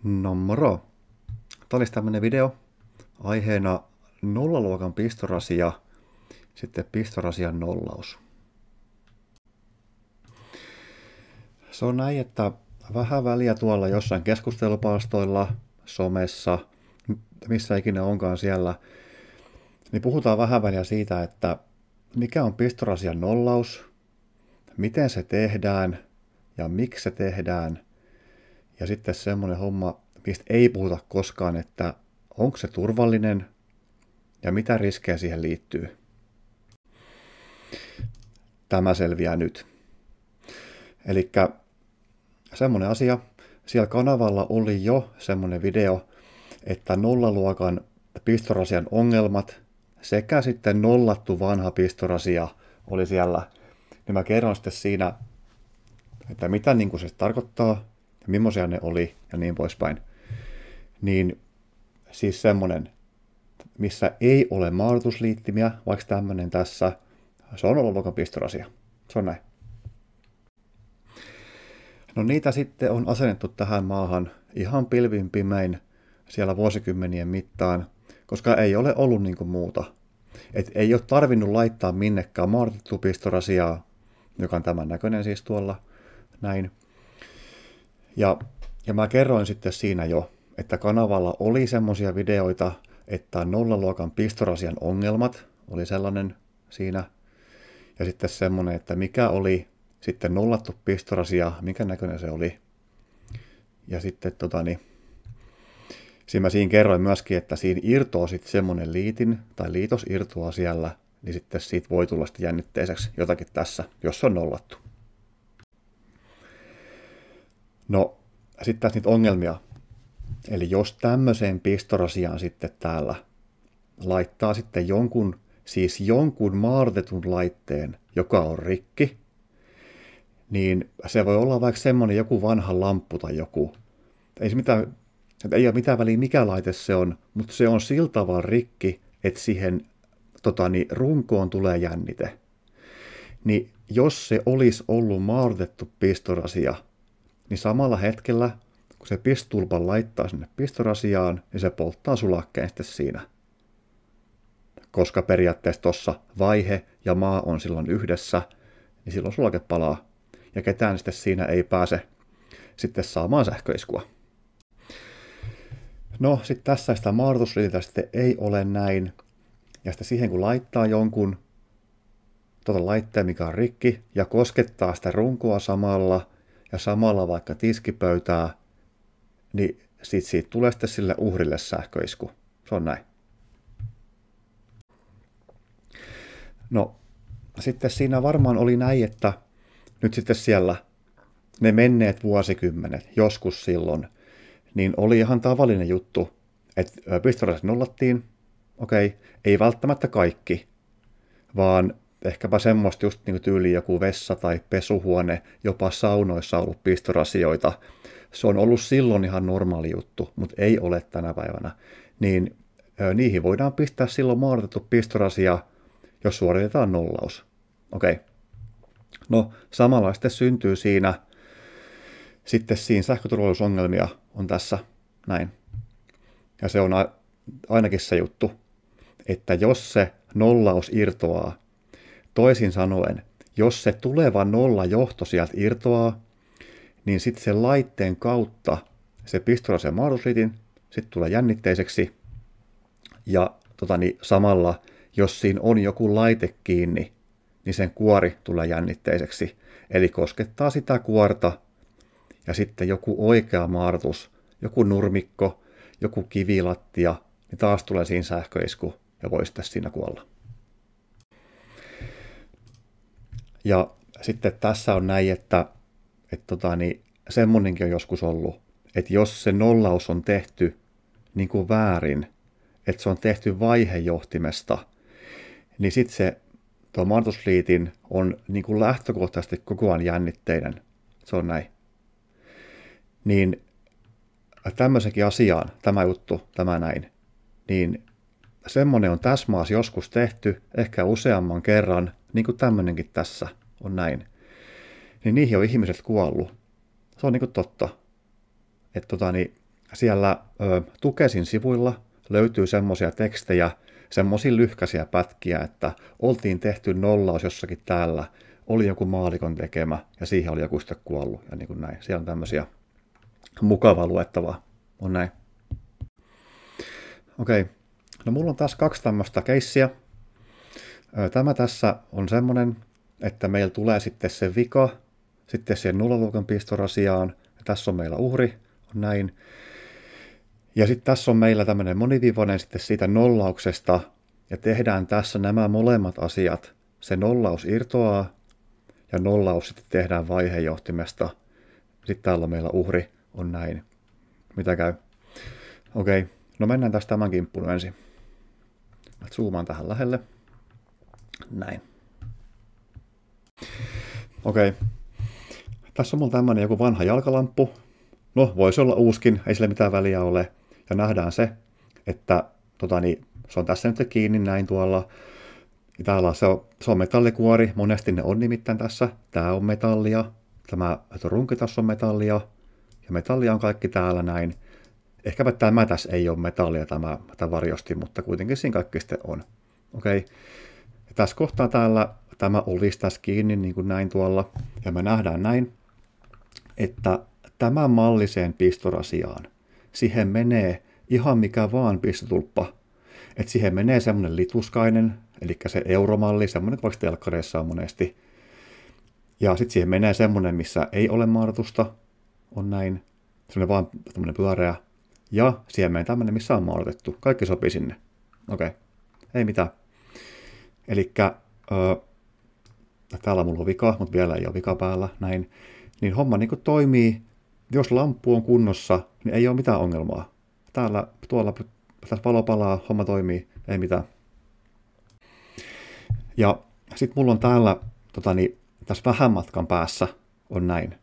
No moro! Tämä olisi tämmöinen video aiheena nollaluokan pistorasi ja sitten pistorasian nollaus. Se on näin, että vähän väliä tuolla jossain keskustelupalstoilla, somessa, missä ikinä onkaan siellä, niin puhutaan vähän väliä siitä, että mikä on pistorasian nollaus, miten se tehdään ja miksi se tehdään. Ja sitten semmoinen homma, mistä ei puhuta koskaan, että onko se turvallinen ja mitä riskejä siihen liittyy. Tämä selviää nyt. Eli semmoinen asia, siellä kanavalla oli jo semmoinen video, että nollaluokan pistorasian ongelmat sekä sitten nollattu vanha pistorasia oli siellä. Niin mä kerron sitten siinä, että mitä niin kuin se tarkoittaa ja millaisia ne oli ja niin poispäin. Niin siis semmoinen, missä ei ole maalitusliittimiä, vaikka tämmöinen tässä, se on nollaluokan pistorasia. Se on näin. No niitä sitten on asennettu tähän maahan ihan pilvin pimein siellä vuosikymmenien mittaan, koska ei ole ollut niin kuin muuta. Et ei ole tarvinnut laittaa minnekään maalitettua pistorasiaa, joka on tämän näköinen siis tuolla näin. Ja mä kerroin sitten siinä jo, että kanavalla oli semmoisia videoita, että nollaluokan pistorasian ongelmat oli sellainen siinä. Ja sitten semmoinen, että mikä oli sitten nollattu pistorasia, minkä näköinen se oli. Ja sitten siinä kerroin myöskin, että siinä irtoaa sitten semmoinen liitin, tai liitos irtoaa siellä, niin sitten siitä voi tulla sitten jännitteiseksi jotakin tässä, jos se on nollattu. No, sitten tässä niitä ongelmia. Eli jos tämmöiseen pistorasiaan sitten täällä laittaa sitten jonkun maartetun laitteen, joka on rikki, niin se voi olla vaikka semmoinen joku vanha lamppu tai joku. Ei ole mitään väliä mikä laite se on, mutta se on sillä tavalla rikki, että siihen runkoon tulee jännite. Niin jos se olisi ollut maartettu pistorasia, niin samalla hetkellä, kun se pistolpan laittaa sinne pistorasiaan, niin se polttaa sulakkeen sitten siinä. Koska periaatteessa tuossa vaihe ja maa on silloin yhdessä, niin silloin sulake palaa. Ja ketään sitten siinä ei pääse sitten saamaan sähköiskua. No, sitten tässä sitä maalitusliitintä sitten ei ole näin. Ja sitten siihen kun laittaa jonkun laitteen, mikä on rikki, ja koskettaa sitä runkoa samalla, ja samalla vaikka tiskipöytää, niin siitä tulee sitten sille uhrille sähköisku. Se on näin. No, sitten siinä varmaan oli näin, että nyt sitten siellä ne menneet vuosikymmenet, joskus silloin, niin oli ihan tavallinen juttu, että pistorasiat nollattiin, okei, ei välttämättä kaikki, vaan ehkäpä semmoista just niin kuin tyyliin joku vessa tai pesuhuone, jopa saunoissa on ollut pistorasioita. Se on ollut silloin ihan normaali juttu, mutta ei ole tänä päivänä. Niin niihin voidaan pistää silloin maalitettu pistorasia, jos suoritetaan nollaus. Okei. No samalla sitten syntyy siinä sähköturvallisuusongelmia on tässä näin. Ja se on ainakin se juttu, että jos se nollaus irtoaa, toisin sanoen, jos se tuleva nollajohto sieltä irtoaa, niin sitten sen laitteen kautta se pistorasian maalitusliitin sitten tulee jännitteiseksi. Ja samalla, jos siinä on joku laite kiinni, niin sen kuori tulee jännitteiseksi. Eli koskettaa sitä kuorta ja sitten joku oikea maartus, joku nurmikko, joku kivilattia, niin taas tulee siinä sähköisku ja voi sitten siinä kuolla. Ja sitten tässä on näin, että semmonenkin on joskus ollut, että jos se nollaus on tehty niin kuin väärin, että se on tehty vaihejohtimesta, niin sitten se tuo maalitusliitin on niin kuin lähtökohtaisesti koko ajan jännitteinen. Se on näin. Niin tämmöisenkin asiaan, tämä juttu, tämä näin, niin semmoinen on tässä maassa joskus tehty, ehkä useamman kerran, niin kuin tämmöinenkin tässä on näin. Niin niihin on ihmiset kuollut. Se on niin kuin totta. Että siellä Tukesin sivuilla löytyy semmoisia tekstejä, semmoisia lyhkäisiä pätkiä, että oltiin tehty nollaus jossakin täällä, oli joku maalikon tekemä ja siihen oli joku sitten kuollut ja niin kuin näin. Siellä on tämmöisiä mukavaa luettavaa. On näin. Okei. No mulla on taas 2 tämmöistä keissiä. Tämä tässä on semmoinen, että meillä tulee sitten se vika, sitten siihen nollaluokan pistorasiaan. Tässä on meillä uhri, on näin. Ja sitten tässä on meillä tämmöinen moniviivainen sitten siitä nollauksesta, ja tehdään tässä nämä molemmat asiat. Se nollaus irtoaa, ja nollaus sitten tehdään vaihejohtimesta. Sitten täällä meillä uhri on näin. Mitä käy? Okei, no mennään tästä tämän kimppuun ensin. Mä zoomaan tähän lähelle. Näin. Okei. Tässä on mulla tämmönen joku vanha jalkalamppu. No, voisi olla uuskin, ei sille mitään väliä ole. Ja nähdään se, että se on tässä nyt kiinni näin tuolla. Ja täällä se on metallikuori, monesti ne on nimittäin tässä. Tää on metallia, tämä runki tässä on metallia, ja metallia on kaikki täällä näin. Ehkäpä tämä tässä ei ole metallia, tämä varjosti, mutta kuitenkin siinä kaikki sitten on. Okei. Ja tässä kohtaa täällä tämä olisi tässä kiinni, niin kuin näin tuolla. Ja me nähdään näin, että tämän malliseen pistorasiaan, siihen menee ihan mikä vaan pistotulppa. Että siihen menee semmoinen lituskainen, eli se euromalli, semmoinen vaikka telkkareissa on monesti. Ja sitten siihen menee semmoinen, missä ei ole maadatusta, on näin. Semmoinen vaan tämmöinen pyöreä. Ja siihen menee tämmöinen, missä on maadatettu. Kaikki sopii sinne. Okei. Ei mitään. Elikkä täällä mulla on vika, mutta vielä ei ole vika päällä. Näin. Niin homma niin kuin toimii. Jos lamppu on kunnossa, niin ei ole mitään ongelmaa. Tuolla tässä valo palaa, homma toimii, ei mitään. Ja sitten mulla on täällä, tässä vähän matkan päässä on näin.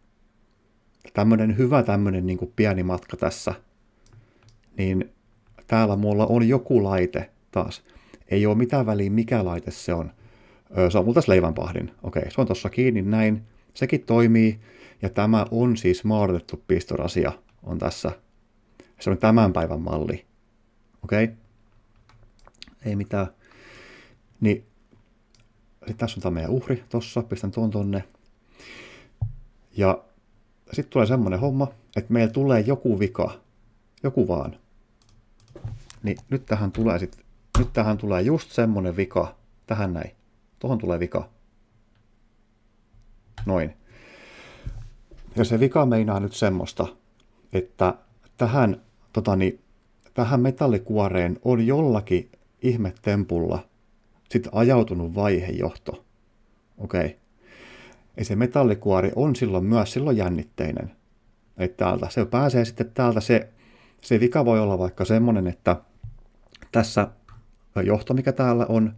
Tämmöinen hyvä niin kuin pieni matka tässä. Niin täällä mulla on joku laite taas. Ei ole mitään väliä, mikä laite se on. Se on mulla tässä leivänpahdin. Okei, se on tuossa kiinni näin. Sekin toimii. Ja tämä on siis maadatettu pistorasia on tässä. Se on tämän päivän malli. Okei? Ei mitään. Niin, sitten tässä on tämä meidän uhri tossa. Pistän tuon tonne. Ja sitten tulee semmoinen homma, että meillä tulee joku vika. Joku vaan. Niin nyt tähän tulee just semmoinen vika. Tähän näin. Tuohon tulee vika. Noin. Ja se vika meinaa nyt semmoista, että tähän metallikuoreen on jollakin ihmetempulla sitten ajautunut vaihejohto. Okei. Ja se metallikuori on silloin jännitteinen. Että täältä se pääsee sitten täältä. Se vika voi olla vaikka semmoinen, että tässä johto, mikä täällä on,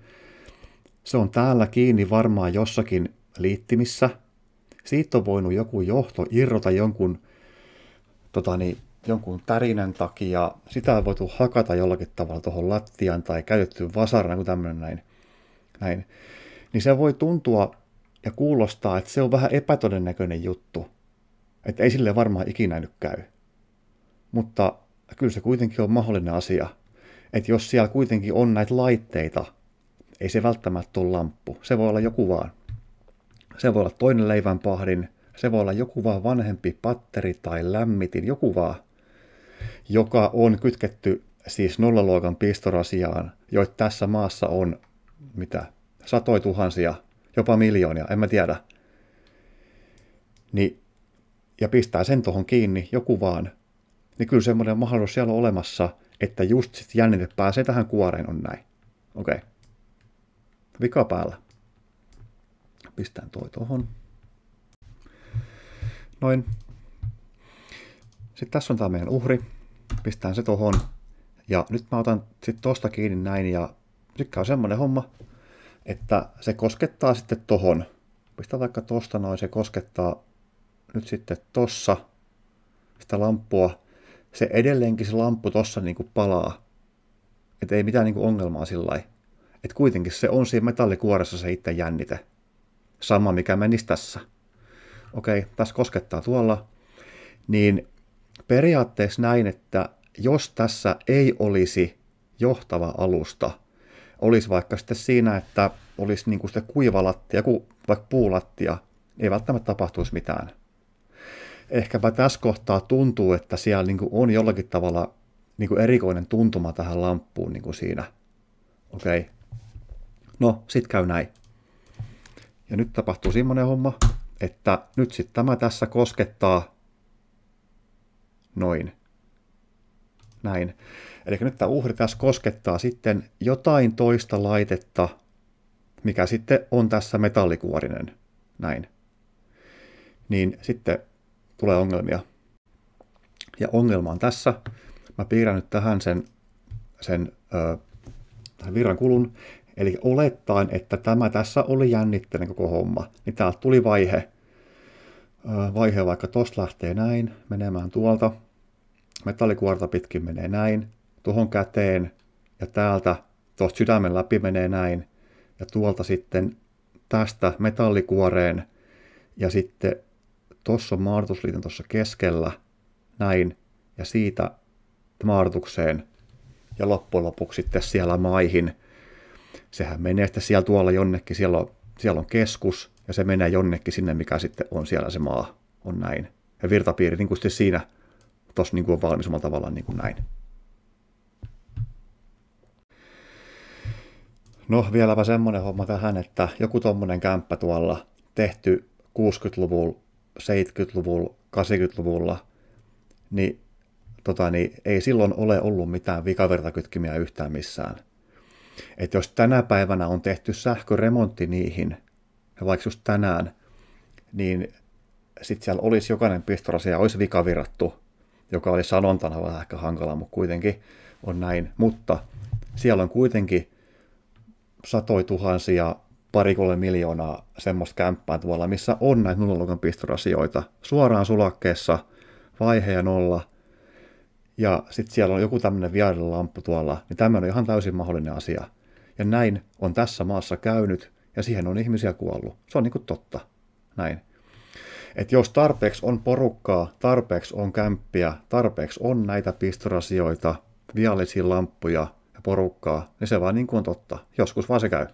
se on täällä kiinni varmaan jossakin liittimissä. Siitä on voinut joku johto irrota jonkun tärinän takia. Sitä on voitu hakata jollakin tavalla tuohon lattiaan tai käytetty vasarana, kuin tämmöinen näin. Niin se voi tuntua ja kuulostaa, että se on vähän epätodennäköinen juttu. Että ei sille varmaan ikinä nyt käy. Mutta kyllä se kuitenkin on mahdollinen asia. Että jos siellä kuitenkin on näitä laitteita, ei se välttämättä ole lamppu. Se voi olla joku vaan. Se voi olla toinen leivänpahdin, se voi olla joku vaan vanhempi patteri tai lämmitin, joku vaan, joka on kytketty siis nollaluokan pistorasiaan, joita tässä maassa on, satoja tuhansia, jopa miljoonia, en mä tiedä. Ja pistää sen tuohon kiinni, joku vaan, niin kyllä semmoinen mahdollisuus siellä on olemassa, että just sitten jännite pääsee tähän kuoreen, on näin. Okei. Vika päällä. Pistään toi tuohon. Noin. Sitten tässä on tämä meidän uhri. Pistään se tuohon. Ja nyt mä otan sitten tosta kiinni näin. Ja nyt on semmoinen homma, että se koskettaa sitten tohon. Pistää vaikka tosta noin. Se koskettaa nyt sitten tossa sitä lamppua. Se edelleenkin se lamppu tossa niinku palaa. Että ei mitään niinku ongelmaa sillä lailla. Että kuitenkin se on siinä metallikuoressa se itse jännite. Sama, mikä menisi tässä. Okei, tässä koskettaa tuolla. Niin periaatteessa näin, että jos tässä ei olisi johtava alusta, olisi vaikka sitten siinä, että olisi niin kuin sitten kuiva lattia, vaikka puulattia, ei välttämättä tapahtuisi mitään. Ehkäpä tässä kohtaa tuntuu, että siellä niin kuin on jollakin tavalla niin kuin erikoinen tuntuma tähän lamppuun niin kuin siinä. Okei. No, sit käy näin. Ja nyt tapahtuu semmoinen homma, että nyt sitten tämä tässä koskettaa noin. Näin. Eli nyt tämä uhri tässä koskettaa sitten jotain toista laitetta, mikä sitten on tässä metallikuorinen. Näin. Niin sitten tulee ongelmia. Ja ongelma on tässä. Mä piirrän nyt tähän sen virran kulun. Eli olettaen, että tämä tässä oli jännitteinen koko homma, niin täältä tuli vaihe. Vaihe vaikka tosta lähtee näin, menemään tuolta. Metallikuorta pitkin menee näin, tuohon käteen ja täältä tuosta sydämen läpi menee näin. Ja tuolta sitten tästä metallikuoreen ja sitten tuossa on maartusliiton tuossa keskellä näin ja siitä maartukseen ja loppujen lopuksi sitten siellä maihin. Sehän menee sitten siellä tuolla jonnekin, siellä on keskus ja se menee jonnekin sinne, mikä sitten on siellä se maa, on näin. Ja virtapiiri niin kuin sitten siinä, tuossa niin kuin on valmis omalla tavallaan niin kuin näin. No vieläpä semmoinen homma tähän, että joku tommonen kämppä tuolla tehty 60-luvulla, 70-luvulla, 80-luvulla, niin, ei silloin ole ollut mitään vikavirtakytkimiä yhtään missään. Että jos tänä päivänä on tehty sähköremontti niihin, ja vaikka just tänään, niin sitten siellä olisi jokainen pistorasia olisi vikavirrattu, joka oli sanontana vähän ehkä hankala, mutta kuitenkin on näin. Mutta siellä on kuitenkin satoi tuhansia, 2-3 miljoonaa semmoista kämppää tuolla, missä on näitä nulloluokan pistorasioita suoraan sulakkeessa, vaihe ja nolla. Ja sitten siellä on joku tämmöinen viahdelamppu tuolla, niin tämmöinen on ihan täysin mahdollinen asia. Ja näin on tässä maassa käynyt, ja siihen on ihmisiä kuollut. Se on niin kuin totta. Näin. Että jos tarpeeksi on porukkaa, tarpeeksi on kämppiä, tarpeeksi on näitä pistorasioita, viallisia lamppuja ja porukkaa, niin se vaan niin kuin on totta. Joskus vaan se käy.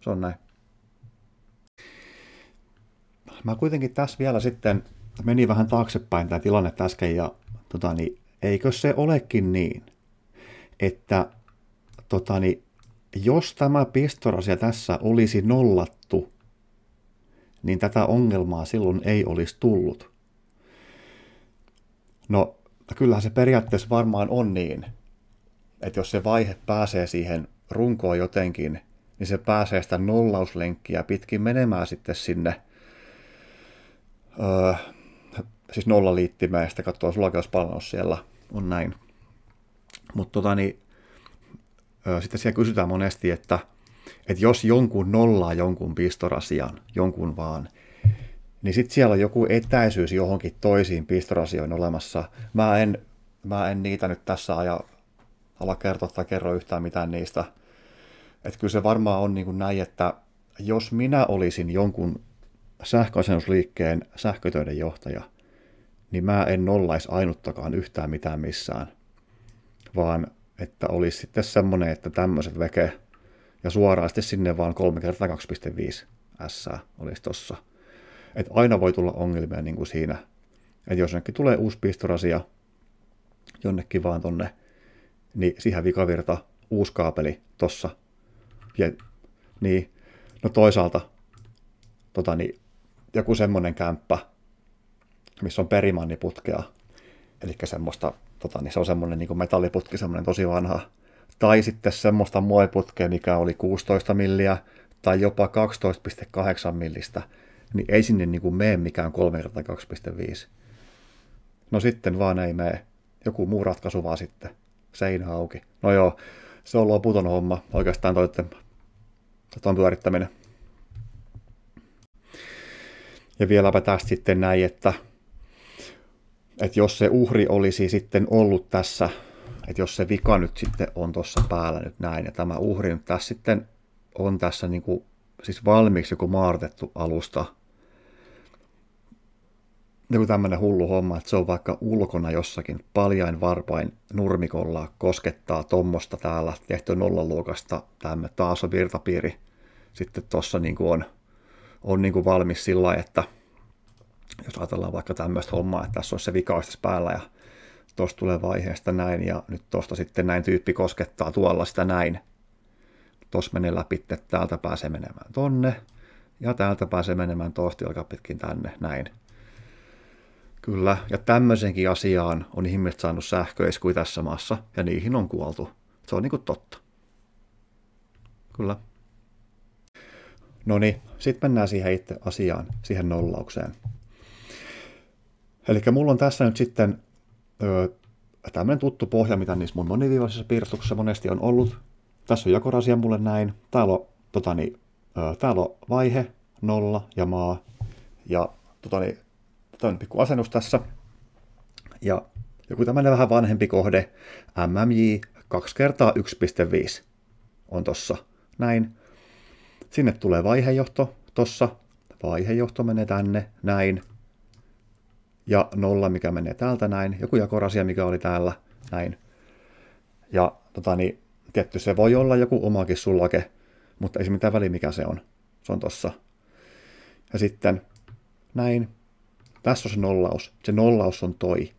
Se on näin. Mä kuitenkin tässä vielä sitten meni vähän taaksepäin tämä tilanne äsken, ja eikö se olekin niin, että jos tämä pistorasia tässä olisi nollattu, niin tätä ongelmaa silloin ei olisi tullut. No, kyllähän se periaatteessa varmaan on niin, että jos se vaihe pääsee siihen runkoon jotenkin, niin se pääsee sitä nollauslenkkiä pitkin menemään sitten sinne siis nollaliittimeen, ja sitten katsoo sulakeuspalannus siellä on näin. Mutta sitten siellä kysytään monesti, että jos jonkun nollaa jonkun pistorasian, jonkun vaan, niin sitten siellä on joku etäisyys johonkin toisiin pistorasioihin olemassa. Mä en niitä nyt tässä ala kertoa tai kerro yhtään mitään niistä. Että kyllä se varmaan on niin kuin näin, että jos minä olisin jonkun sähköasennusliikkeen sähkötöiden johtaja, niin mä en nollaisi ainuttakaan yhtään mitään missään, vaan että olisi sitten semmoinen, että tämmöiset veke ja suoraan sitten sinne vaan 3x2.5 S olisi tossa. Että aina voi tulla ongelmia niin kuin siinä, että jos jonnekin tulee uusi pistorasia jonnekin vaan tonne, niin siihen vikavirta, uusi kaapeli tossa. Ja, niin, no toisaalta joku semmoinen kämppä, missä on perimanniputkea, eli semmoista, se on semmoinen niin kuin metalliputki, semmoinen tosi vanha, tai sitten semmoista muoviputkea, mikä oli 16 milliä, tai jopa 12,8 millistä, niin ei sinne niin kuin mene mikään 3x2.5. No sitten vaan ei mene. Joku muu ratkaisu vaan sitten. Seinä auki. No joo, se on loputon homma. Oikeastaan tuon pyörittäminen. Ja vieläpä tästä sitten näin, että jos se uhri olisi sitten ollut tässä, että jos se vika nyt sitten on tuossa päällä nyt näin, ja tämä uhri nyt tässä sitten on tässä niin kuin, siis valmiiksi joku maartettu alusta, joku tämmöinen hullu homma, että se on vaikka ulkona jossakin paljain varpain nurmikolla koskettaa tommosta täällä tehty nollaluokasta, tämä taas on virtapiiri. Sitten tuossa niin on niin kuin valmis sillä lailla, että jos ajatellaan vaikka tämmöistä hommaa, että tässä olisi se vikaistus päällä ja tuosta tulee vaiheesta näin ja nyt tuosta sitten näin tyyppi koskettaa tuolla sitä näin. Tuossa menee läpi, että täältä pääsee menemään tonne ja täältä pääsee menemään tuosta jalka pitkin tänne näin. Kyllä, ja tämmöisenkin asiaan on ihmiset saanut sähköiskuja tässä maassa ja niihin on kuoltu. Se on niin kuin totta. Kyllä. No niin, sitten mennään siihen itse asiaan, siihen nollaukseen. Eli mulla on tässä nyt sitten tämmöinen tuttu pohja, mitä niissä mun moniviivaisissa piirrostuksissa monesti on ollut. Tässä on jakorasia mulle näin. Täällä on vaihe, nolla ja maa. Ja on pikku asennus tässä. Ja joku tämmöinen vähän vanhempi kohde, MMJ 2x1,5 on tossa. Näin. Sinne tulee vaihejohto tossa. Vaihejohto menee tänne, näin. Ja nolla, mikä menee täältä näin. Joku jakorasia, mikä oli täällä, näin. Ja tietty se voi olla joku omakin sulake, mutta ei se mitään väliä, mikä se on. Se on tossa. Ja sitten näin. Tässä on se nollaus. Se nollaus on toi.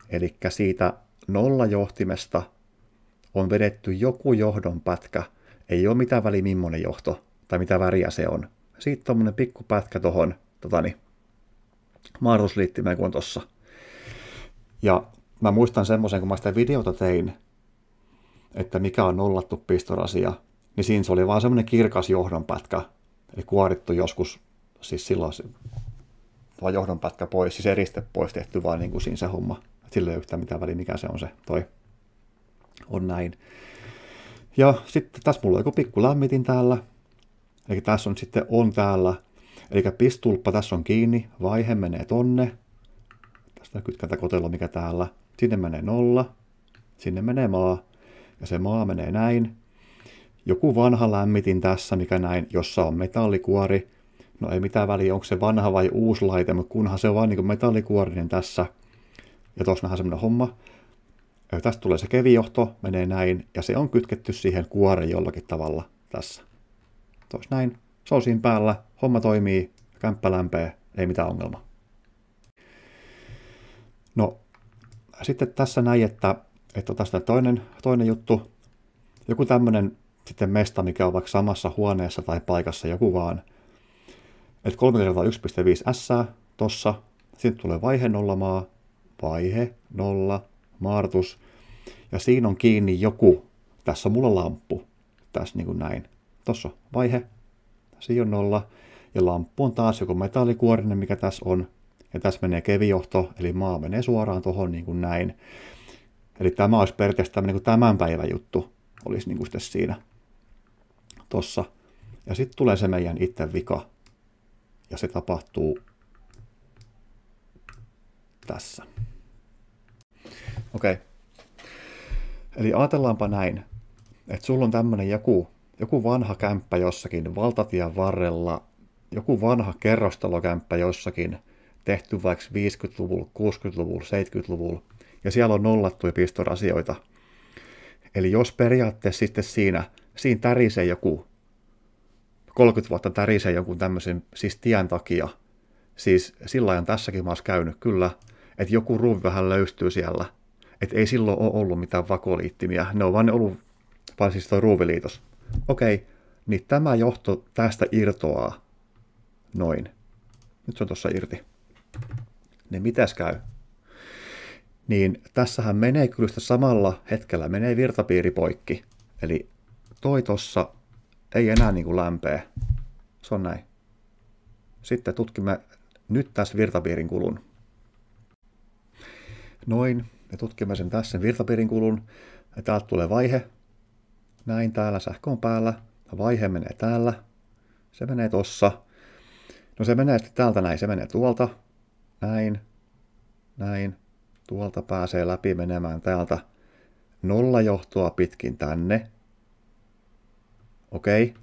Eli siitä nollajohtimesta on vedetty joku johdon pätkä. Ei ole mitään väliä, millainen johto tai mitä väriä se on. Siitä tommonen pikku pätkä tohon mahdollisuusliittimeen kuin on tossa. Ja mä muistan semmoisen, kun mä sitä videota tein, että mikä on nollattu pistorasia, niin siinä se oli vaan semmoinen kirkas johdonpätkä, eli kuorittu joskus, siis silloin vaan johdonpätkä pois, siis eriste pois tehty vaan niin kuin siinä se homma. Sillä ei ole yhtään mitään väliä, mikä se on se, toi on näin. Ja sitten tässä mulla on joku pikku lämmitin täällä, eli tässä on sitten on täällä, eli pistulppa tässä on kiinni, vaihe menee tonne, tästä kytkentä kotelo mikä täällä, sinne menee nolla, sinne menee maa, ja se maa menee näin. Joku vanha lämmitin tässä, mikä näin, jossa on metallikuori. No ei mitään väliä, onko se vanha vai uusi laite, mutta kunhan se on vaan niin metallikuorinen tässä. Ja tuossa nähdään semmoinen homma. Ja tästä tulee se kevijohto, menee näin, ja se on kytketty siihen kuoreen jollakin tavalla tässä. Tuossa näin, se on siinä päällä, homma toimii, kämppä lämpee, ei mitään ongelmaa. No, sitten tässä näin, että tästä toinen juttu, joku tämmöinen sitten mesta, mikä on vaikka samassa huoneessa tai paikassa, joku vaan, että 3x1,5 S tossa, sitten tulee vaihe nolla maa, vaihe nolla, maartus, ja siinä on kiinni joku, tässä on mulla lamppu, tässä niin kuin näin, tossa on vaihe, siinä on nolla, ja lamppu on taas joku metallikuorinen, mikä tässä on, ja tässä menee kevijohto, eli maa menee suoraan tuohon niin kuin näin. Eli tämä olisi periaatteessa tämmöinen niin kuin tämän päivän juttu, olisi niin kuin sitten siinä tossa. Ja sitten tulee se meidän itse vika, ja se tapahtuu tässä. Okei. Eli ajatellaanpa näin, että sulla on tämmöinen joku vanha kämppä jossakin valtatien varrella, joku vanha kerrostalokämppä jossakin, tehty vaikka 50-luvulla, 60-luvulla, 70-luvulla, ja siellä on nollattuja pistorasioita. Eli jos periaatteessa sitten siinä tärisee joku, 30 vuotta tärisee jonkun tämmöisen siis tien takia, siis sillä ajan tässäkin maassa käynyt kyllä, että joku ruuvi vähän löystyy siellä, että ei silloin ole ollut mitään vakoliittimiä, ne on vaan ollut, vaan siis toi ruuviliitos. Okei, niin tämä johto tästä irtoaa noin. Nyt se on tuossa irti. Niin mitäs käy? Niin tässähän menee kyllä sitä samalla hetkellä, menee virtapiiri poikki. Eli toi tossa ei enää niin kuin lämpee. Se on näin. Sitten tutkimme nyt tässä virtapiirin kulun. Noin, ja tutkimme sen tässä virtapiirin kulun. Ja täältä tulee vaihe. Näin täällä, sähkö on päällä. Vaihe menee täällä. Se menee tossa. No se menee sitten täältä näin, se menee tuolta. Näin. Näin. Tuolta pääsee läpi menemään täältä nollajohtoa pitkin tänne. Okei.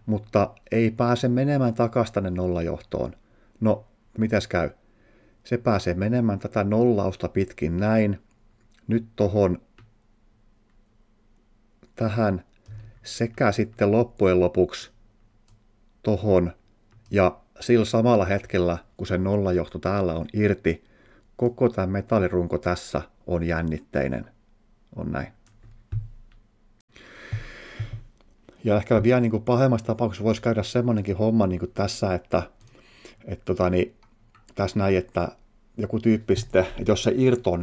Mutta ei pääse menemään takaisin tänne nollajohtoon. No, mitäs käy? Se pääsee menemään tätä nollausta pitkin näin. Nyt tähän sekä sitten loppujen lopuksi tohon ja sillä samalla hetkellä, kun se nollajohto täällä on irti, koko tämä metallirunko tässä on jännitteinen. On näin. Ja ehkä vielä niin kuin pahemmassa tapauksessa voisi käydä semmoinenkin homma niin kuin tässä, että tässä näin, että joku tyyppi sitten, että jos se irtoaa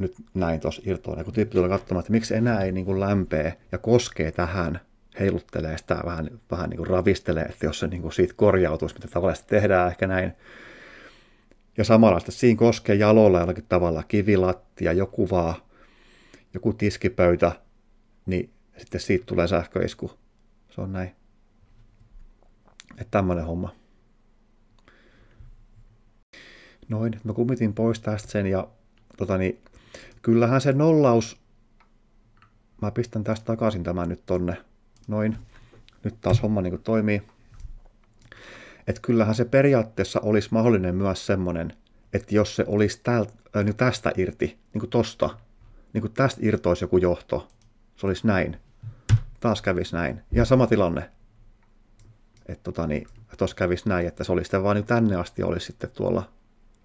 nyt näin tuossa irtoaa, joku tyyppi tulee katsomaan, että miksi enää ei niin kuin lämpee ja koskee tähän, heiluttelee sitä vähän niin kuin ravistelee, että jos se niin kuin siitä korjautuisi, mitä tavallisesti tehdään ehkä näin. Ja samalla sitten siinä koskee jaloilla jollakin tavalla kivilattia, joku tiskipöytä, niin sitten siitä tulee sähköisku. Se on näin. Että tämmöinen homma. Noin, mä kumitin pois tästä sen ja kyllähän se nollaus, mä pistän tästä takaisin tämän nyt tonne, noin, nyt taas homma niin kuin toimii. Että kyllähän se periaatteessa olisi mahdollinen myös semmoinen, että jos se olisi tästä irti, niin kuin tosta, niin kuin tästä irtoisi joku johto, se olisi näin, taas kävisi näin, ihan sama tilanne. Että tuossa kävisi näin, että se olisi sitten vaan niin tänne asti olisi sitten tuolla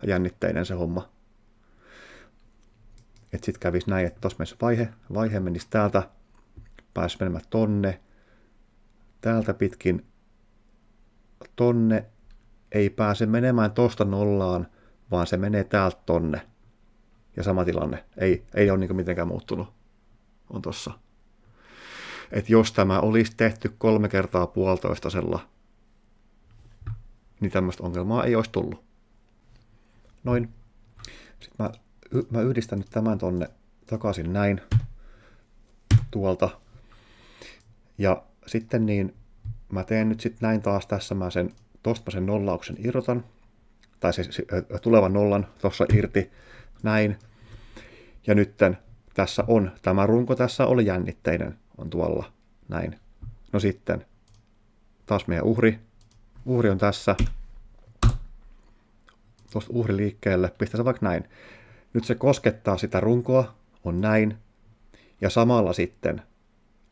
jännitteinen se homma. Että sitten kävisi näin, että tuossa menisi vaihe menisi täältä, pääsisi menemään tonne, täältä pitkin tonne, ei pääse menemään tosta nollaan, vaan se menee täältä tonne. Ja sama tilanne, ei ole niin mitenkään muuttunut, on tossa. Että jos tämä olisi tehty 3 kertaa 1,5, niin tämmöistä ongelmaa ei olisi tullut. Noin. Sitten mä yhdistän nyt tämän tonne takaisin näin tuolta. Ja sitten niin mä teen nyt sitten näin taas tässä, tosta mä sen nollauksen irrotan. Tai se tulevan nollan tossa irti. Näin. Ja nytten tässä on, tämä runko tässä oli jännitteinen, on tuolla. Näin. No sitten taas meidän uhri. Uhri on tässä. Tuosta uhri liikkeelle, pistää se vaikka näin. Nyt se koskettaa sitä runkoa, on näin. Ja samalla sitten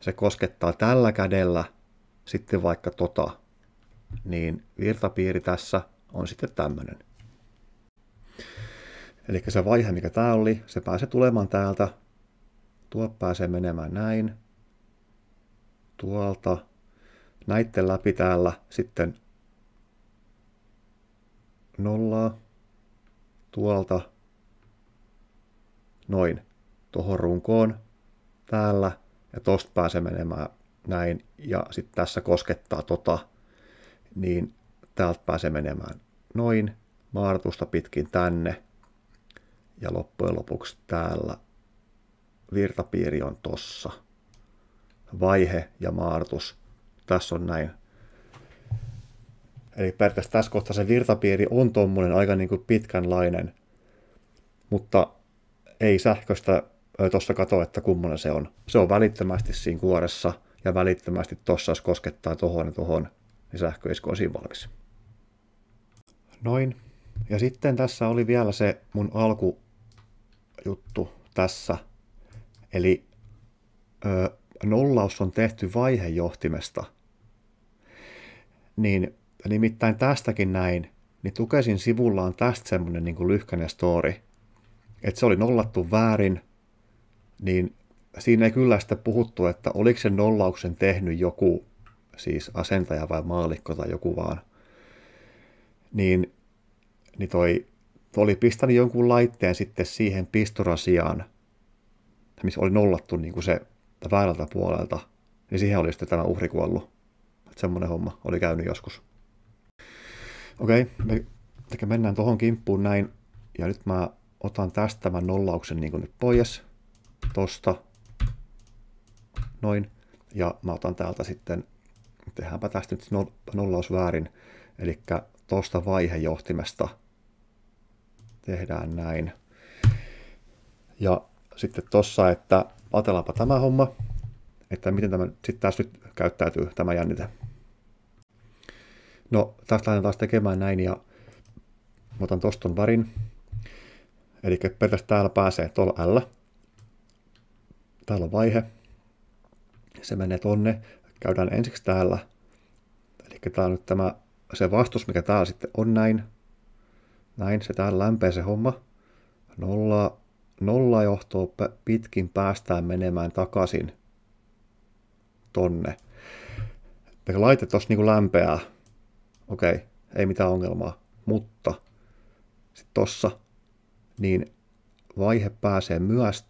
se koskettaa tällä kädellä sitten vaikka niin virtapiiri tässä on sitten tämmöinen. Eli se vaihe, mikä tää oli, se pääsee tulemaan täältä. Tuo pääsee menemään näin. Tuolta. Näitten läpi täällä sitten nollaa. Tuolta. Noin. Tuohon runkoon. Täällä. Ja tosta pääsee menemään näin. Ja sitten tässä koskettaa niin täältä pääsee menemään noin. Maartusta pitkin tänne. Ja loppujen lopuksi täällä virtapiiri on tossa. Vaihe ja maartus. Tässä on näin. Eli periaatteessa tässä kohtaa se virtapiiri on tommonen aika niin kuin pitkänlainen. Mutta ei sähköstä tuossa kato, että kummonen se on. Se on välittömästi siinä kuoressa ja välittömästi tossa, jos koskettaa tohon ja tohon, niin sähköisku on siinä valmis. Noin. Ja sitten tässä oli vielä se mun alkujuttu tässä. Eli nollaus on tehty vaihejohtimesta. Niin nimittäin tästäkin näin, niin Tukesin sivulla on tästä semmonen niin kuin lyhkäinen story. Että se oli nollattu väärin, niin siinä ei kyllä sitten puhuttu, että oliko sen nollauksen tehnyt joku, siis asentaja vai maallikko tai joku vaan. Niin toi oli pistänyt jonkun laitteen sitten siihen pistorasiaan, missä oli nollattu niin kuin se väärältä puolelta, niin siihen oli sitten tämä uhri kuollut. Että semmoinen homma oli käynyt joskus. Okei, me mennään tuohon kimppuun näin, ja nyt mä otan tästä tämän nollauksen niin kuin nyt pois, tosta, noin, ja mä otan täältä sitten, tehdäänpä tästä nyt nollaus väärin, eli tosta vaihejohtimesta tehdään näin. Ja sitten tossa, että ajatellaanpa tämä homma, että miten tämä sitten tässä nyt käyttäytyy tämä jännite. No, tästä lähdetään taas tekemään näin, ja mä otan tosta ton värin, Eli periaatteessa täällä pääsee tuolla L. Täällä on vaihe. Se menee tonne. Käydään ensiksi täällä. Eli tää on nyt se vastus, mikä täällä sitten on näin. Näin, se täällä lämpee se homma. Nolla johtoa pitkin päästään menemään takaisin tonne. Laite tossa niinku lämpeää. Okei, ei mitään ongelmaa. Mutta sitten tossa, niin vaihe pääsee myös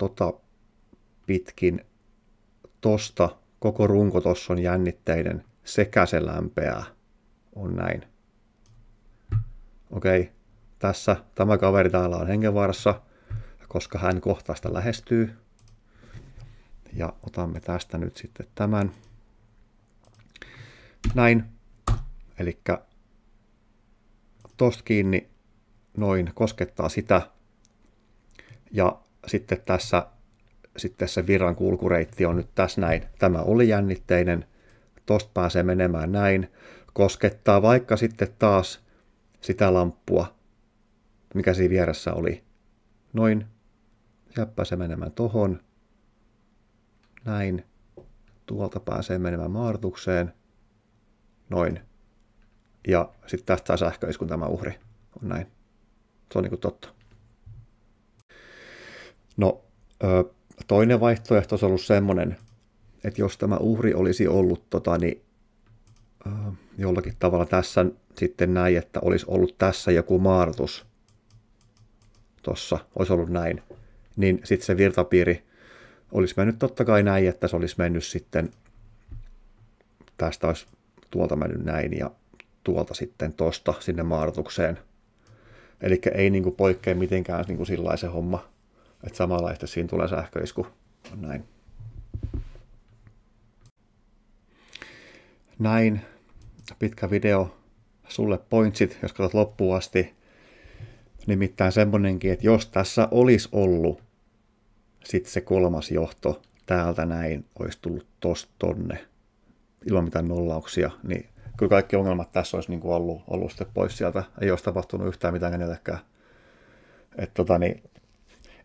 pitkin tosta. Koko runko tossa on jännitteinen sekä se lämpeää. On näin. Okei, tässä tämä kaveri täällä on hengenvaarassa, koska hän kohta sitä lähestyy. Ja otamme tästä nyt sitten tämän. Näin. Elikkä tosta kiinni noin koskettaa sitä. Ja sitten tässä sitten se virran kulkureitti on nyt tässä näin. Tämä oli jännitteinen. Tosta pääsee menemään näin. Koskettaa vaikka sitten taas sitä lamppua, mikä siinä vieressä oli. Noin. Sieltä pääsee menemään tohon. Näin. Tuolta pääsee menemään maartukseen. Noin. Ja sitten tästä saa sähköiskun tämä uhri. On näin. Se on niin kuin totta. No, toinen vaihtoehto olisi ollut semmoinen, että jos tämä uhri olisi ollut jollakin tavalla tässä sitten näin, että olisi ollut tässä joku maartus, tossa olisi ollut näin, niin sitten se virtapiiri olisi mennyt totta kai näin, että se olisi mennyt sitten, tästä olisi tuolta mennyt näin ja tuolta sitten tosta sinne maartukseen. Eli ei niinku poikkea mitenkään niinku sillaisen homma, että samanlaista siinä tulee sähköisku. On näin. Näin. Pitkä video. Sulle pointsit, jos katsot loppuun asti. Nimittäin semmonenkin, että jos tässä olisi ollut sitten se kolmas johto täältä näin, olisi tullut tosta tonne ilman mitään nollauksia, niin kyllä kaikki ongelmat tässä olisi niin kuin ollut sitten pois sieltä. Ei olisi tapahtunut yhtään mitään kenellekään.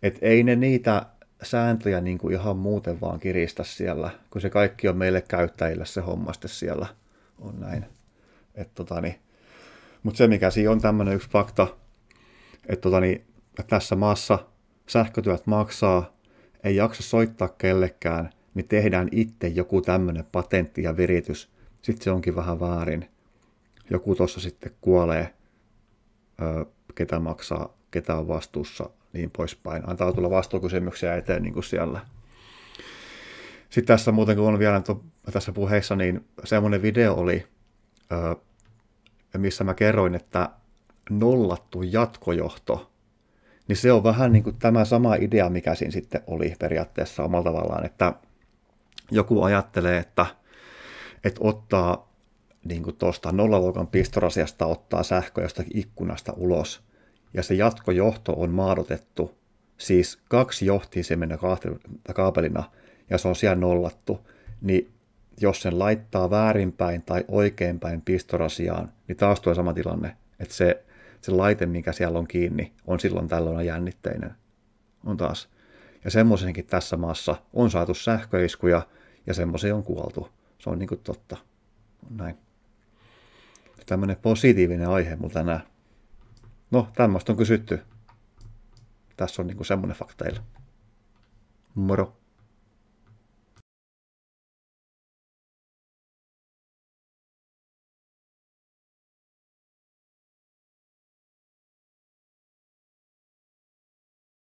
Et ei ne niitä sääntöjä niin kuin ihan muuten vaan kiristä siellä, kun se kaikki on meille käyttäjille se homma sitten siellä. On näin. Mutta se mikä siinä on tämmöinen yksi fakta, että tässä maassa sähkötyöt maksaa, ei jaksa soittaa kellekään, niin tehdään itse joku tämmöinen patentti ja viritys. Sitten se onkin vähän väärin. Joku tuossa sitten kuolee, ketä maksaa, ketä on vastuussa, niin poispäin. Antaa tulla vastuukysymyksiä eteen niin kuin siellä. Sitten tässä muuten, kun on vielä tässä puheissa, niin semmoinen video oli, missä mä kerroin, että nollattu jatkojohto, niin se on vähän niin kuin tämä sama idea, mikä siinä sitten oli periaatteessa omalla tavallaan, että joku ajattelee, että ottaa niin kuin tuosta nollaluokan pistorasiasta ottaa sähkö jostakin ikkunasta ulos, ja se jatkojohto on maadotettu, siis 2 johtiisemminä kaapelina, ja se on siellä nollattu, niin jos sen laittaa väärinpäin tai oikeinpäin pistorasiaan, niin taas tulee sama tilanne, että se laite, mikä siellä on kiinni, on silloin tällöin jännitteinen. On taas. Ja semmoisenkin tässä maassa on saatu sähköiskuja, ja semmoisia on kuoltu. Se on niin kuin totta. On näin. Tämmöinen positiivinen aihe mulla tänään. No, tämmöistä on kysytty. Tässä on niin kuin semmoinen fakta teillä. Moro.